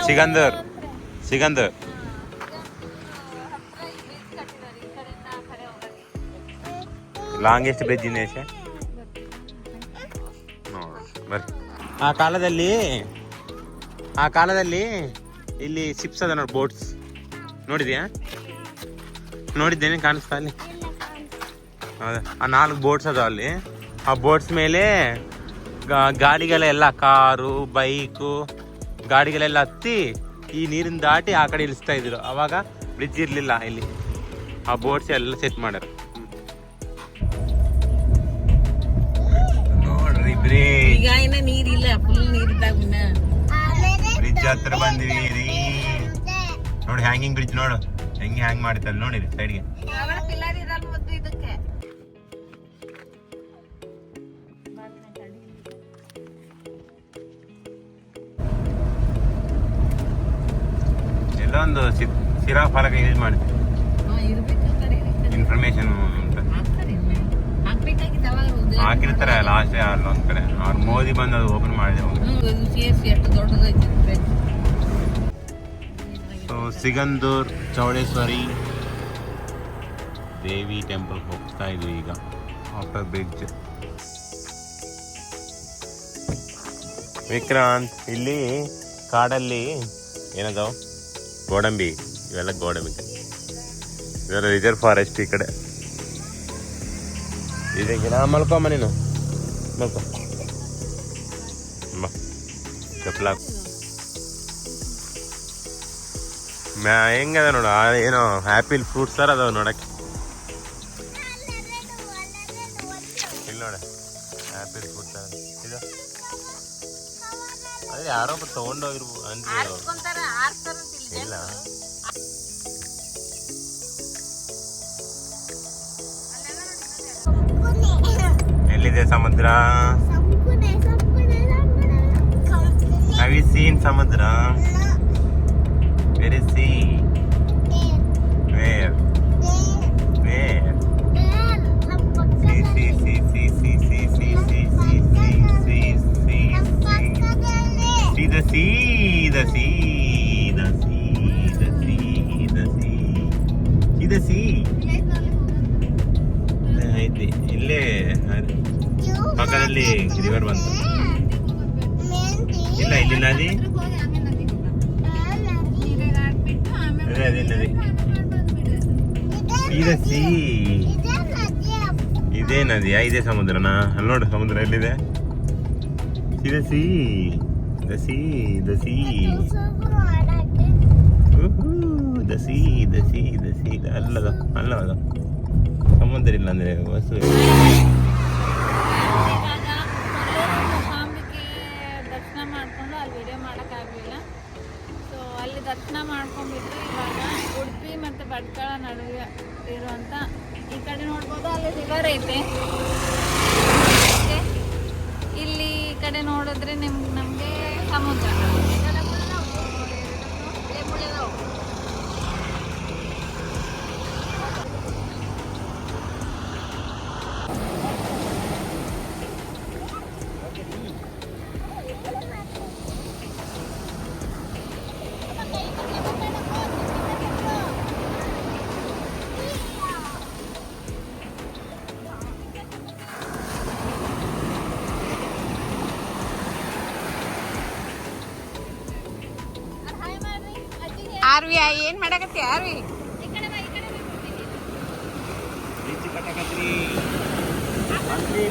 Sigandur Sigandur longest bridge ಇಂದ ಬರ್ರಿ. ಆ ಕಾಲದಲ್ಲಿ ಇಲ್ಲಿ ಶಿಪ್ಸ್ ಅದ ನೋಡಿ, ಬೋಟ್ಸ್ ನೋಡಿದ್ಯಾ? ನೋಡಿದ್ದೇನೆ, ಕಾಣಿಸ್ತಾ ಅಲ್ಲಿ? ಹೌದಾ, ಆ 4 ಬೋಟ್ಸ್ ಅದಾವ ಅಲ್ಲಿ. ಆ ಬೋಟ್ಸ್ ಮೇಲೆ ಗಾಡಿಗಳೆಲ್ಲ, ಕಾರು ಬೈಕು ಗಾಡಿಗಳೆಲ್ಲ ಹತ್ತಿ ಈ ನೀರಿನ ದಾಟಿ ಆ ಕಡೆ ಇಳಿಸ್ತಾ ಇದ್ರು. ಅವಾಗ ಬ್ರಿಡ್ಜ್ ಇರ್ಲಿಲ್ಲ ಇಲ್ಲಿ, ಆ ಬೋಟ್ಸ್ ಎಲ್ಲ ಸೆಟ್ ಮಾಡ್ಯಾರ. ನೋಡ್ರಿ ಬ್ರಿಡ್ಜ್, ನೀರಿಲ್ಲ, ಫುಲ್ ನೀರಿದ್ದಾಗ ಬ್ರಿಡ್ಜ್ ಹತ್ರ ಬಂದ್ವಿ ರೀ. ನೋಡಿ ಹ್ಯಾಂಗಿಂಗ್ ಬ್ರಿಡ್ಜ್, ನೋಡು ಹೆಂಗೆ ಹ್ಯಾಂಗ್ ಮಾಡಿತ್ತಲ್ಲ, ನೋಡಿರಿ ಸೈಡ್ಗೆ. ಎಲ್ಲೊಂದು ಸಿರಾ ಫಲಕ ಯೂಸ್ ಮಾಡ್ತೀವಿ, ಇನ್ಫಾರ್ಮೇಶನ್ ಹಾಕಿರ್ತಾರೆ ಲಾಸ್ಟ್ ಅಲ್ಲೊಂದ್ ಕಡೆ. ಅವ್ರು ಮೋದಿ ಬಂದು ಅದು ಓಪನ್ ಮಾಡಿದೆವು. ಸೊ ಸಿಗಂದೂರ್ ಚೌಡೇಶ್ವರಿ ದೇವಿ ಟೆಂಪಲ್ ಹೋಗ್ತಾ ಇದ್ವಿ ಈಗ, ಆಫ್ಟರ್ ಬ್ರಿಡ್ಜ್. ವಿಕ್ರಾಂತ್, ಇಲ್ಲಿ ಕಾಡಲ್ಲಿ ಏನದಾವ, ಗೋಡಂಬಿ, ಇವೆಲ್ಲ ಗೋಡಂಬಿ. ಇದೆಲ್ಲ ರಿಸರ್ವ್ ಫಾರೆಸ್ಟ್ ಈ ಕಡೆ. ಇದಕ್ಕೆ ನಾ ಮಲ್ಕೊಮ್ಮ, ನೀನು ಮಲ್ಕೊ ಚಪ್ಪಲ ಹೆಂಗದ ನೋಡು. ಏನೋ ಆ್ಯಪಿಲ್ ಫ್ರೂಟ್ಸ್ ಸರ್ ಅದಾವ ನೋಡಕ್ಕೆ. ಇಲ್ಲಿ ನೋಡ ಆ್ಯಪಿಲ್ ಫ್ರೂಟ್ಸ್ ಇದು. ಅದೇ ಯಾರೊಬ್ಬರು ತಗೊಂಡೋಗಿರ್ಬೋದು ಅಂದ್ರೆ ಇಲ್ಲ. ಎಲ್ಲಿದೆ ಸಮುದ್ರ? Have you seen ಸಮುದ್ರ? Where is sea? Where? Where? See, see, see, see, see, see, see, see, see, see, see, see, see the sea, the sea, the sea, the sea, the sea. See the sea. ಐತಿ ಇಲ್ಲೇ ಪಕ್ಕದಲ್ಲಿ river ಬಂತು. ಇಲ್ಲ, ಇಲ್ಲಿ ನದಿ, ಅದೇ ನದಿ. ಇದೆ ಸಿ, ಇದೇ ನದಿಯಾ? ಇದೇ ಸಮುದ್ರನಾ? ಅಲ್ಲಿ ನೋಡು ಸಮುದ್ರ ಎಲ್ಲಿದೆ. ಇದೆ C, the C, the C, the C, the C, the C. ಅಲ್ಲದ ಅಲ್ಲದ ಸಮುದ್ರ ಇಲ್ಲ ಅಂದ್ರೆ ವಸ್ತು. ದರ್ಶನ ಮಾಡ್ಕೊಂಡು ಅಲ್ಲಿ ವಿಡಿಯೋ ಮಾಡೋಕ್ಕಾಗಲಿಲ್ಲ. ಸೊ ಅಲ್ಲಿ ದರ್ಶನ ಮಾಡ್ಕೊಂಡ್ಬಿಟ್ಟು ಇವಾಗ ಉಡುಪಿ ಮತ್ತು ಭಟ್ಕಳ ನಡುವೆ ಇರುವಂಥ ಈ ಕಡೆ ನೋಡ್ಬೋದು, ಅಲ್ಲಿ ರಿವರ್ ಐತೆ. ಇಲ್ಲಿ ಈ ಕಡೆ ನೋಡಿದ್ರೆ ನಮಗೆ ಸಮುದ್ರ. ಆರ್ವಿ ಏನ್ ಮಾಡಕತ್ತಿ? ಆರ್ವಿ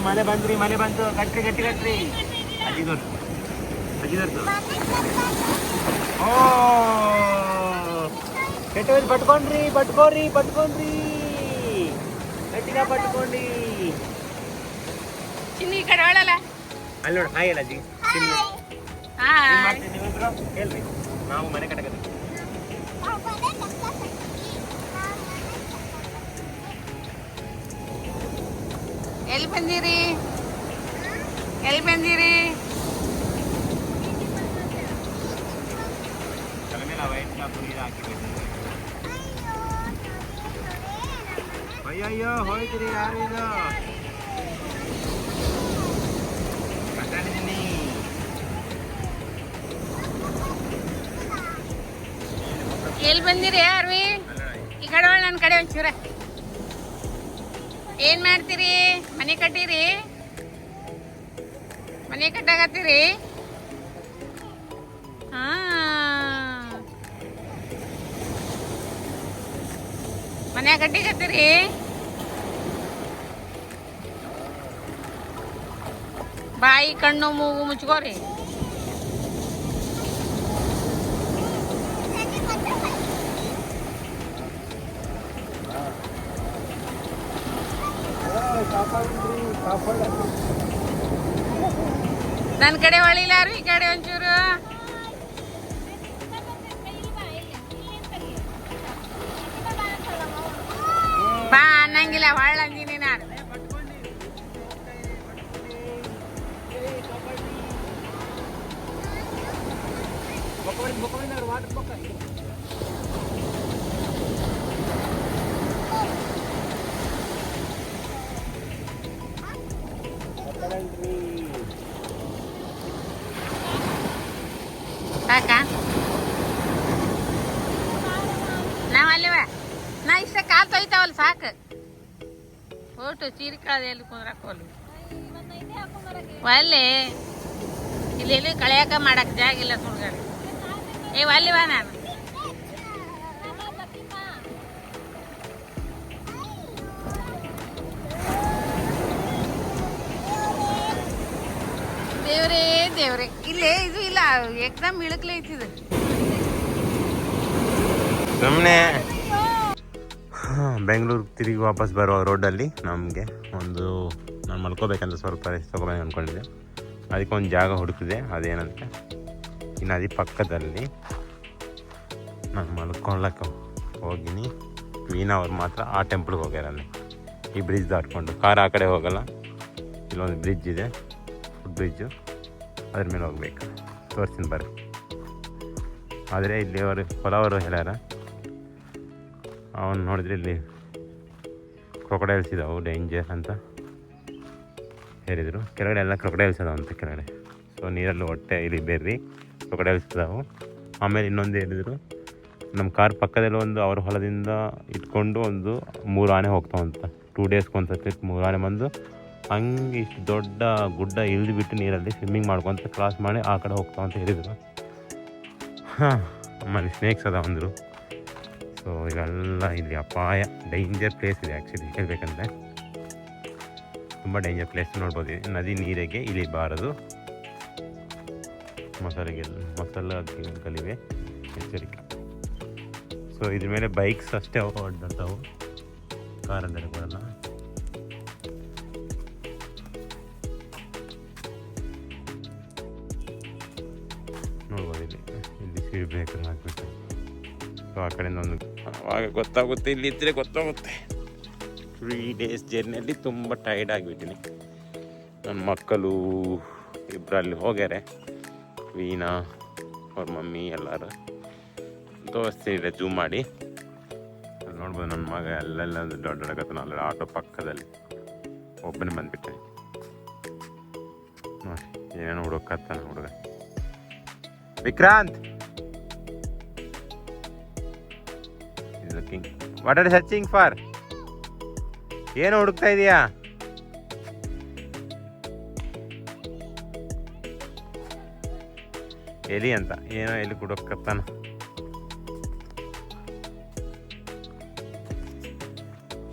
ಮಳೆ ಬಂದ್ರಿ, ಮಳೆ ಬಂತು. ಕಟ್ರಿ ಗಟ್ಟಿ ಕಟ್ರಿ. ಅಜ್ಜಿ ದೊಡ್ಡ ಅಜ್ಜಿ ದೊಡ್ಡ. ಓ ಕೆಟ್ಟೋದು ಪಟ್ಕೊಂಡ್ರಿ, ಪಟ್ಕೋರಿ, ಪಟ್ಕೊಂಡ್ರಿ, ಗಟ್ಟಿಗ ಪಟ್ಕೊಂಡ್ರಿ. ಚಿನ್ನಿ ಈ ಕಡೆ ಒಳಲ್ಲ. ಅಲ್ಲಿ ನೋಡಿ ಹಾಯ್ ಅಲ್ಲ ಅಜ್ಜಿ. ಹೇಳ್ರಿ, ನಾವು ಮನೆ ಕಟ್ಟಕತ್ತೀವಿ. ಎಲ್ಲಿ ಬಂದಿರಿ? ಎಲ್ಲಿ ಬಂದಿರಿ? ಅಯ್ಯಯ್ಯೋ ಹೋಯ್ತಿರಿ, ಯಾರು ಇದು? ಮಾತಾಡಿದ್ದೀನಿ. ಎಲ್ಲಿ ಬಂದಿರಿ ಅರ್ವಿ? ಈ ಕಡೆ ಒಳ್ಳೆ ನನ್ನ ಕಡೆ ಒಂಚೂರ. ಏನ್ ಮಾಡ್ತೀರಿ? ಮನೆ ಕಟ್ಟಿರಿ? ಮನೆ ಕಟ್ಟಾಕತ್ತೀರಿ? ಹಾ, ಮನೆ ಕಟ್ಟಿಕತ್ತೀರಿ? ಬಾಯಿ ಕಣ್ಣು ಮೂಗು ಮುಚ್ಕೋರಿ. ನನ್ನ ಕಡೆ ಹೊಳಿಲಾರು, ಈ ಕಡೆ ಒಂಚೂರು. ಬಾ ಅನ್ನಂಗಿಲ್ಲ, ಹೊಳ್ಳ ಅಂದಿನಿ ನಾನು. ಸಾಕಾ? ನಾವಲ್ಲಿವ ನಾ ಇಷ್ಟ ಕಾಲ್ ತೊಯ್ತಾವಲ್ಲ ಸಾಕು. ಓಟು ಚೀರಿಕಾದ ಎಲ್ಲಿ ಕುಂದ್ರಾಕೋಲಿ ಒಲ್ಲೆ ಇಲ್ಲಿ ಎಲ್ಲಿ ಕಳೆಯಕ ಮಾಡಕ್ ಜಾಗಿಲ್ಲ ಸುಡ್ಗಾಡಿ. ಏ ಅಲ್ಲಿವ ನಾನು ದೇವ್ರೇ ದೇವ್ರೆ. ಇಲ್ಲೇ ಇದು ಇಲ್ಲ, ಎಕ್ದಮ್ ಇಳಕ್ಲೆ ಐತಿದು. ಸುಮ್ಮನೆ ಬೆಂಗಳೂರು ತಿರುಗಿ ವಾಪಸ್ ಬರೋ ರೋಡಲ್ಲಿ ನಮಗೆ ಒಂದು ನಾನು ಮಲ್ಕೋಬೇಕಂತ ಸ್ವಲ್ಪ ರೆಸ್ಟ್ ತೊಗೋಬೇಕು ಅಂದ್ಕೊಂಡಿದ್ದೆ. ಅದಕ್ಕೆ ಒಂದು ಜಾಗ ಹುಡುಕಿದೆ. ಅದೇನಂತ ಈ ನದಿ ಪಕ್ಕದಲ್ಲಿ ನಾನು ಮಲ್ಕೊಳ್ಳಕ್ಕೆ ಹೋಗಿನಿ. ವೀಣಾ ಅವ್ರು ಮಾತ್ರ ಆ ಟೆಂಪಲ್ಗೆ ಹೋಗ್ಯಾರ ಅಲ್ಲಿ. ಈ ಬ್ರಿಡ್ಜ್ ದಾಟ್ಕೊಂಡು ಕಾರ್ ಆ ಕಡೆ ಹೋಗಲ್ಲ. ಇಲ್ಲೊಂದು ಬ್ರಿಡ್ಜ್ ಇದೆ, ಫುಡ್ ಬ್ರಿಡ್ಜು, ಅದ್ರ ಮೇಲೆ ಹೋಗ್ಬೇಕು. ತೋರಿಸ್ತೀನಿ ಬರ್ರಿ. ಆದರೆ ಇಲ್ಲಿ ಅವರು ಹೊಲವರು ಹೇಳ್ಯಾರ, ಅವನು ನೋಡಿದ್ರೆ ಇಲ್ಲಿ ಕ್ರೊಕೊಡೈಲ್ಸ್ ಇದಾವೆ ಡೇಂಜರ್ ಅಂತ ಹೇಳಿದರು. ಕೆಳಗಡೆ ಎಲ್ಲ ಕ್ರೊಕೊಡೈಲ್ಸ್ ಅದಾವಂತೆ ಕೆಳಗಡೆ. ಸೊ ನೀರಲ್ಲಿ ಹೊಟ್ಟೆ ಇಲ್ಲಿ ಬೇರ್ರಿ ಕ್ರೊಕೊಡೈಲ್ಸ್ ಇದಾವೆ. ಆಮೇಲೆ ಇನ್ನೊಂದು ಹೇಳಿದರು, ನಮ್ಮ ಕಾರ್ ಪಕ್ಕದಲ್ಲಿ ಒಂದು ಅವ್ರ ಹೊಲದಿಂದ ಇಟ್ಕೊಂಡು ಒಂದು 3 ಆನೆ ಹೋಗ್ತಾವಂತ. 2 ಡೇಸ್ಗೆ ಒಂದು ಸತಿ 3 ಆನೆ ಬಂದು ಹಂಗೆ ಇಷ್ಟು ದೊಡ್ಡ ಗುಡ್ಡ ಇಳಿದು ಬಿಟ್ಟು ನೀರಲ್ಲಿ ಸ್ವಿಮ್ಮಿಂಗ್ ಮಾಡ್ಕೊತ ಕ್ರಾಸ್ ಮಾಡಿ ಆ ಕಡೆ ಹೋಗ್ತಾವಂತ ಹೇಳಿದರು. ಹಾಂ, ಆಮೇಲೆ ಸ್ನೇಕ್ಸ್ ಅದ ಅಂದರು. ಸೊ ಇವೆಲ್ಲ ಇಲ್ಲಿ ಅಪಾಯ, ಡೇಂಜರ್ ಪ್ಲೇಸ್ ಇದೆ. ಆ್ಯಕ್ಚುಲಿ ಹೇಳ್ಬೇಕಂದ್ರೆ ತುಂಬ ಡೇಂಜರ್ ಪ್ಲೇಸ್. ನೋಡ್ಬೋದು, ನದಿ ನೀರಿಗೆ ಇಳಿಬಾರದು, ಮೊಸಳೆಗಳಿವೆ, ಎಚ್ಚರಿಕೆ. ಸೊ ಇದ್ರ ಮೇಲೆ ಬೈಕ್ಸ್ ಅಷ್ಟೇ ಓಡಾಡ್ತಾವೆ, ಕಾರಲ್ಲಿ ಬರಲ್ಲ. ನೋಡ್ಬೋದು ಇಲ್ಲಿ ಸ್ಪೀಡ್ ಬ್ರೇಕರ್ ಹಾಕ್ಬಿಟ್ಟು. ಸೊ ಆ ಕಡೆಯಿಂದ ಒಂದು ಆವಾಗ ಗೊತ್ತಾಗುತ್ತೆ, ಇಲ್ಲಿ ಇದ್ದರೆ ಗೊತ್ತಾಗುತ್ತೆ. 3 ಡೇಸ್ ಜರ್ನಿಯಲ್ಲಿ ತುಂಬ ಟೈರ್ಡ್ ಆಗಿಬಿಟ್ಟಿನಿ. ನನ್ನ ಮಕ್ಕಳು ಇಬ್ಬರಲ್ಲಿ ಹೋಗ್ಯಾರೆ, ವೀಣಾ ಅವ್ರ ಮಮ್ಮಿ ಎಲ್ಲರೂ. ತೋರಿಸ್ತೀನಿ ಜೂಮ್ ಮಾಡಿ. ಅಲ್ಲಿ ನೋಡ್ಬೋದು ನನ್ನ ಮಗ ಅಲ್ಲೆಲ್ಲ ದೊಡ್ಡಕತ್ತಾನ ಅಲ್ಲ ಆಟೋ ಪಕ್ಕದಲ್ಲಿ. ಒಬ್ಬನೇ ಬಂದುಬಿಟ್ಟೆ ನೋಡಿ, ಏನೇನು ಹುಡುಕತ್ತಾನ ಹುಡುಗ. Vikrant, looking. What are searching for? ಏನು ಹುಡುಕ್ತಾ ಇದೀಯಾ? ಎಲಿ ಅಂತ, ಏನೋ ಎಲಿ ಹುಡುಕತ್ತಾನ.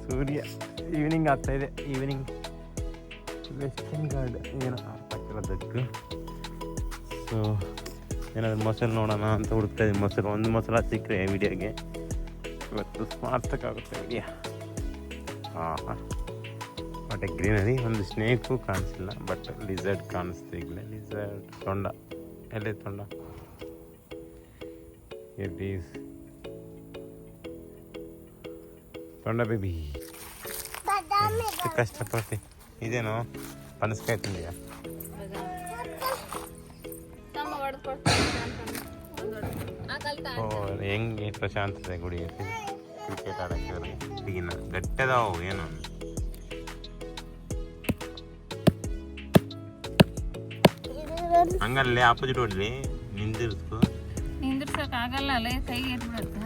ಸೂರ್ಯ ಈವ್ನಿಂಗ್ ಆಗ್ತಾ ಇದೆ. ಈವ್ನಿಂಗ್ ವೆಸ್ಟರ್ನ್ ಗಾರ್ಡ್ ಏನೋ ಆಗ್ತಿರೋದಕ್ಕೆ. ಸೊ ಏನಾದ್ರು ಮೊಸರು ನೋಡೋಣ ಅಂತ ಹುಡುಕ್ತಾ ಇದ್ದೀನಿ. ಮೊಸರು ಒಂದು ಮೊಸರು ಸಿಕ್ಕರೆ ವಿಡಿಯೋಗೆ ಇವತ್ತು ಸ್ಮಾರ್ತಕ್ಕಾಗುತ್ತೆ ವಿಡಿಯೋ. ಹಾಂ, ಬಟ್ ಗ್ರೀನರಿ. ಒಂದು ಸ್ನೇಕು ಕಾಣಿಸಿಲ್ಲ, ಬಟ್ ಲಿಸರ್ಡ್ ಕಾಣಿಸ್ತಾ ಈಗಲೇ. ಲಿಸರ್ಡ್, ತೊಂಡ, ಎಲ್ಲಿ ತೊಂಡ? ಎಸ್ ತೊಂಡ ಬೇಬಿ. ಎಷ್ಟು ಕಷ್ಟಪಡ್ತಿ. ಇದೇನು ಪನಸ್ಕಾಯಿ ತಿಂದಿಯಾ? ಓ, ಹೆಂಗೆ ಪ್ರಶಾಂತತೆ ಗುಡಿ. ಕ್ರಿಕೆಟ್ ಆಡೋಕ್ಕೆ ಈಗಿನ ಗಟ್ಟೆದಾವು ಏನು. ಹಂಗಲ್ಲೇ ಆಪೋಸಿಟ್ ಹೊಡ್ಲಿ, ನಿಂದಿರ್ಸು. ನಿಂದಿರ್ಸಕ್ ಆಗಲ್ಲ ಅಲ್ಲೇ ಕೈ ಎತ್ಬಿಡತ್ತ.